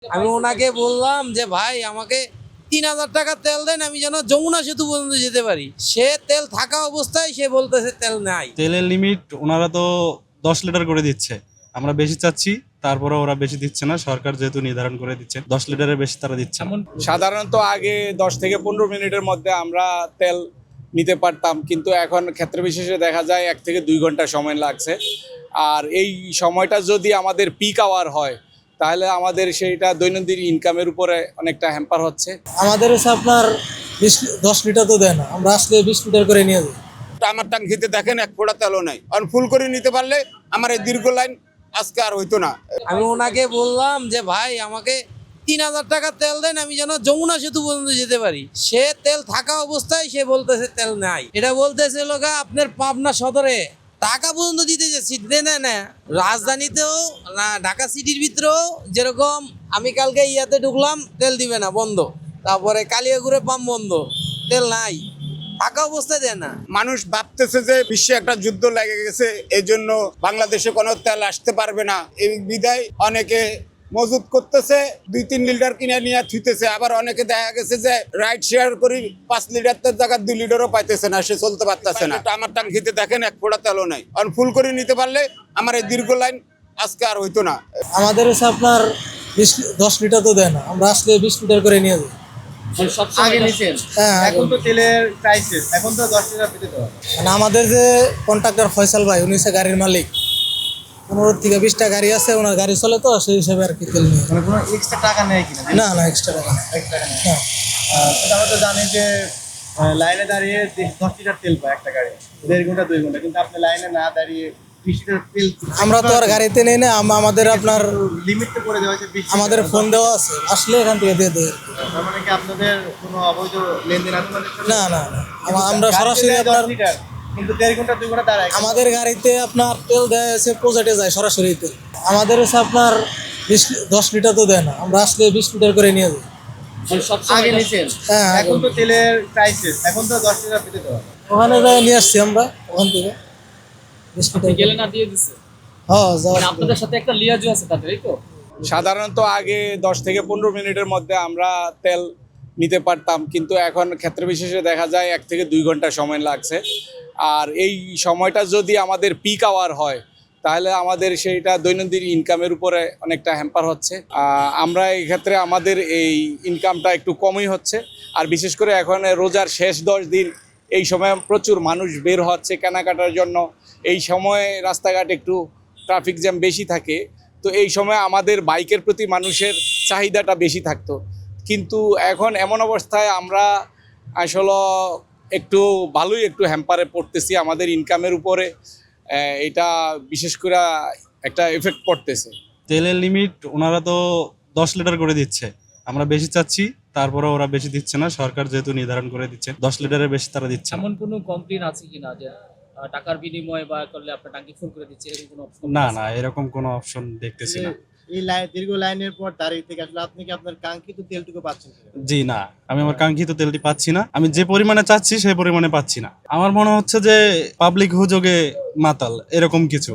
আমি ওনাকে বললাম যে ভাই আমাকে ৩,০০০ টাকা তেল দেন, আমি যেন যমুনা সেতু পর্যন্ত যেতে পারি। সে তেল থাকা অবস্থায় সে বলতেছে তেল নাই। তেলের লিমিট ওনারা তো 10 লিটার করে দিচ্ছে, আমরা বেশি চাচ্ছি, তারপরে ওরা বেশি দিচ্ছে না। সরকার যেহেতু নির্ধারণ করে দিচ্ছে 10 লিটারের বেশি তারা দিচ্ছে না। সাধারণত আগে 10 থেকে 15 মিনিটের মধ্যে আমরা তেল নিতে পারতাম, কিন্তু এখন ক্ষেত্র বিশেষে দেখা যায় 1 থেকে 2 ঘন্টা সময় লাগছে। আর এই সময়টা যদি আমাদের পিক আওয়ার হয় তাহলে আমাদের সেইটা দৈনন্দিন ইনকামের উপরে অনেকটা হ্যাম্পার হচ্ছে। আমাদের হচ্ছে আপনার 10 লিটার তো দেয় না, আমরা আসলে 20 লিটার করে নিয়ে যাই। আমার টাঙ্কিতে দেখেন 1 ফোঁটা তেলও নাই, কারণ ফুল করে নিতে পারলে আমার এই দীর্ঘ লাইন আজকে আর হইতো না। আমি ওনাকে বললাম যে ভাই আমাকে ৩,০০০ টাকা তেল দেন, আমি যেন যমুনা সেতু পর্যন্ত যেতে পারি। সে তেল থাকা অবস্থায় সে বলতেছে তেল নাই। এটা বলতেছে লোকা আপনার পাবনা সদরে টাকা পর্যন্ত দিতে যাচ্ছি না। রাজধানীতেও না, ঢাকা সিটির ভিতরেও যেরকম আমি কালকে ইয়াতে ঢুকলাম, তেল দিবে না, বন্ধ। তারপরে কালিয়াগুড়ে পাম্প বন্ধ, তেল নাই, থাকা অবস্থায় দেয় না। মানুষ ভাবতেছে যে বিশ্বে একটা যুদ্ধ লেগে গেছে, এই জন্য বাংলাদেশে কোনো তেল আসতে পারবে না। এই বিদায় অনেকে মজুত করতেছে, 2-3 লিটার কিনে নিয়ে থুইতেছে। আবার অনেকে দেখা গেছে যে রাইড শেয়ার করি 5 লিটার তেল জায়গা 2 লিটারও পাইতেছে না, সে চলতে পারতেছে না। আমার টাঙ্কিতে দেখেন 1 ফোঁটা তেলও নাই, কারণ ফুল করে নিতে পারলে আমার এই দীর্ঘ লাইন আজকে আর হইতো না। আমাদের হচ্ছে আপনার 10 লিটার তো দেয় না, আমরা আসলে 20 লিটার করে নিয়ে যাই। আগে নিছেন, হ্যাঁ, এখন তো তেলের ক্রাইসিস, এখন তো 10 লিটার পেতে দেওয়া। মানে আমাদের যে কন্ট্রাক্টর ফয়সাল ভাই, উনি হচ্ছে গাড়ির মালিক। 15 থেকে 20টা গাড়ি আছে, ওনার গাড়ি চলে, তো সেই হিসাবে আর কি তেল নিয়ে। মানে কোনো এক্সট্রা টাকা নেয় কিনা? না না, এক্সট্রা টাকা না। এক্সট্রা টাকা নেয়। না। সেটা আমরা তো জানি যে লাইনে দাঁড়িয়ে 10 লিটার তেল পায় একটা গাড়ি, 1.5 ঘন্টা 2 ঘন্টা, কিন্তু আপনি লাইনে না দাঁড়িয়ে 20 লিটার তেল। আমরা তো আর গাড়িতে নেই না, আমাদের আপনার লিমিট তো করে দেওয়া হয়েছে 20 লিটার। আমাদের ফোন দেওয়া আছে, আসলে এখান থেকে দিয়ে দেয়। তার মানে কি আপনাদের কোনো অবৈধ লেনদেন আছে? না না না, আমরা সরাসরি আপনার লিটার, কিন্তু 1.5 ঘন্টা 2 ঘন্টা দাঁড়ায়। আমাদের গাড়িতে আপনার তেল দেয় আছে, প্রজেক্টে যায় সরাসরি তেল। আমাদের হচ্ছে আপনার 10 লিটার তো দেয় না, আমরা আসলে 20 লিটার করে নিয়ে যাই। আগে নিছেন, হ্যাঁ, এখন তো তেলের ক্রাইসিস, এখন তো 10 লিটার পেতে দেওয়া। ওখানে যাই নিয়ে আসছি আমরা, ওখান থেকে 20 লিটার গেলে না দিয়ে দিচ্ছে, হ্যাঁ যাওয়া। মানে আপনাদের সাথে একটা লিয়াজু আছে তাদের, এই তো। সাধারণত আগে 10 থেকে 15 মিনিটের মধ্যে আমরা তেল নিতে পারতাম, কিন্তু এখন ক্ষেত্র বিশেষে দেখা যায় 1 থেকে 2 ঘন্টা সময় লাগছে। আর এই সময়টা যদি আমাদের পিক আওয়ার হয় তাহলে আমাদের সেইটা দৈনন্দিন ইনকামের উপরে অনেকটা হ্যাম্পার হচ্ছে। আমরা এই ক্ষেত্রে আমাদের এই ইনকামটা একটু কমই হচ্ছে। আর বিশেষ করে এখন রোজার শেষ 10 দিন, এই সময় প্রচুর মানুষ বের হচ্ছে কেনাকাটার জন্য। এই সময় রাস্তাঘাট একটু ট্রাফিক জ্যাম বেশি থাকে, তো এই সময় আমাদের বাইকের প্রতি মানুষের চাহিদাটা বেশি থাকতো। কিন্তু এখন এমন অবস্থায় আমরা আসলে একটু ভালোই একটু হ্যাম্পারে পড়তেছি, আমাদের ইনকামের উপরে এটা বিশেষ করে একটা এফেক্ট পড়তেছে। তেলের লিমিট ওনারা তো 10 লিটার করে দিচ্ছে, আমরা বেশি চাচ্ছি, তারপরে ওরা বেশি দিচ্ছে না। সরকার যেহেতু নির্ধারণ করে দিচ্ছে 10 লিটারের বেশি তারা দিচ্ছে না। এমন কোনো কমপ্লেন আছে কিনা যে টাকার বিনিময়ে বা করলে আপনার টাঙ্কি ফুল করে দিচ্ছে, এরকম কোনো option না আছে? না, এরকম কোনো অপশন দেখতেছি না। এই লাইন, দীর্ঘ লাইনের পর দাঁড়িয়ে থেকে আসলে আপনি কি আপনার কাঙ্ক্ষিত তেলটুকু পাচ্ছেন কিনা? জি না, আমি আমার কাঙ্ক্ষিত তেলটি পাচ্ছি না। আমি যে পরিমাণে চাচ্ছি সেই পরিমাণে পাচ্ছি না। আমার মনে হচ্ছে যে পাবলিক হুজোগে মাতাল, এরকম কিছু।